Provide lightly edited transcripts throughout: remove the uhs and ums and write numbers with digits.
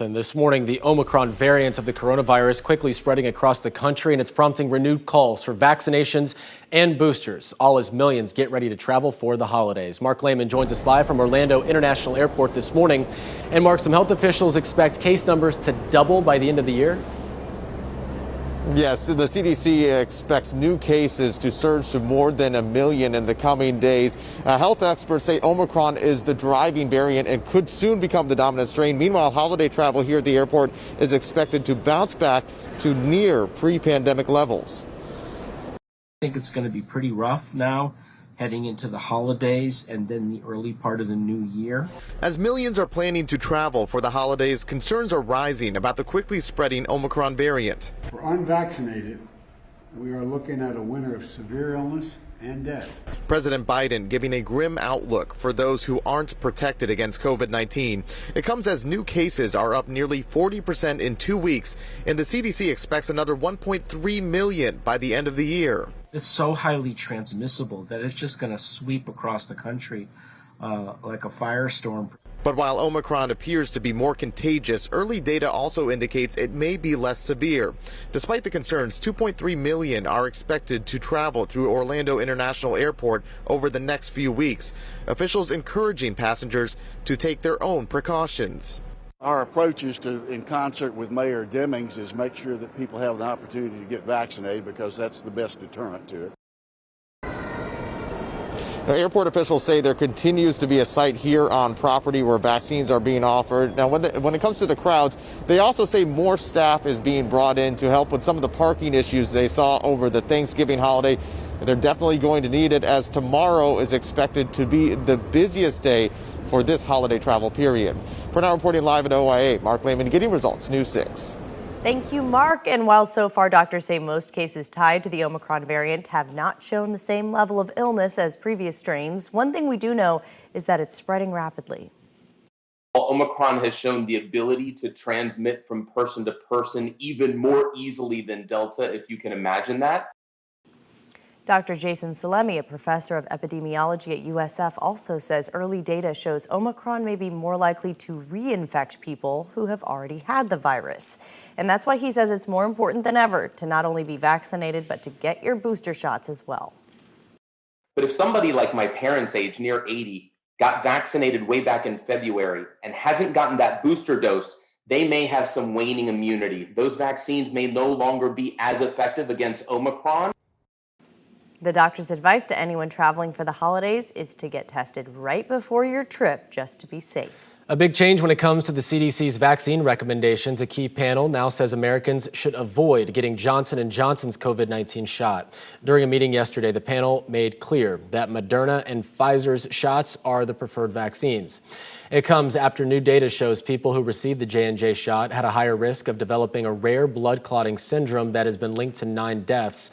And this morning, the Omicron variant of the coronavirus quickly spreading across the country, and it's prompting renewed calls for vaccinations and boosters, all as millions get ready to travel for the holidays. Mark Lehman joins us live from Orlando International Airport this morning. And Mark, some health officials expect case numbers to double by the end of the year. Yes, the CDC expects new cases to surge to more than 1 million in the coming days. Health experts say Omicron is the driving variant and could soon become the dominant strain. Meanwhile, holiday travel here at the airport is expected to bounce back to near pre-pandemic levels. I think it's going to be pretty rough now, heading into the holidays and then the early part of the new year. As millions are planning to travel for the holidays, concerns are rising about the quickly spreading Omicron variant. For unvaccinated, we are looking at a winter of severe illness and death. President Biden giving a grim outlook for those who aren't protected against COVID-19. It comes as new cases are up nearly 40% in 2 weeks, and the CDC expects another 1.3 million by the end of the year. It's so highly transmissible that it's just going to sweep across the country like a firestorm. But while Omicron appears to be more contagious, early data also indicates it may be less severe. Despite the concerns, 2.3 million are expected to travel through Orlando International Airport over the next few weeks. Officials encouraging passengers to take their own precautions. Our approach is to, in concert with Mayor Demings, is make sure that people have the opportunity to get vaccinated because that's the best deterrent to it. Now, airport officials say there continues to be a site here on property where vaccines are being offered. Now, when it comes to the crowds, they also say more staff is being brought in to help with some of the parking issues they saw over the Thanksgiving holiday. They're definitely going to need it, as tomorrow is expected to be the busiest day for this holiday travel period. For now, reporting live at OIA, Mark Lehman, Getting Results, News 6. Thank you, Mark. And while so far doctors say most cases tied to the Omicron variant have not shown the same level of illness as previous strains, one thing we do know is that it's spreading rapidly. Omicron has shown the ability to transmit from person to person even more easily than Delta, if you can imagine that. Dr. Jason Salemi, a professor of epidemiology at USF, also says early data shows Omicron may be more likely to reinfect people who have already had the virus. And that's why he says it's more important than ever to not only be vaccinated, but to get your booster shots as well. But if somebody like my parents' age, near 80, got vaccinated way back in February and hasn't gotten that booster dose, they may have some waning immunity. Those vaccines may no longer be as effective against Omicron. The doctor's advice to anyone traveling for the holidays is to get tested right before your trip, just to be safe. A big change when it comes to the CDC's vaccine recommendations. A key panel now says Americans should avoid getting Johnson & Johnson's COVID-19 shot. During a meeting yesterday, the panel made clear that Moderna and Pfizer's shots are the preferred vaccines. It comes after new data shows people who received the J&J shot had a higher risk of developing a rare blood clotting syndrome that has been linked to 9 deaths.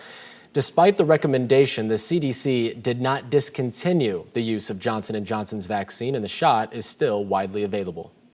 Despite the recommendation, the CDC did not discontinue the use of Johnson & Johnson's vaccine, and the shot is still widely available.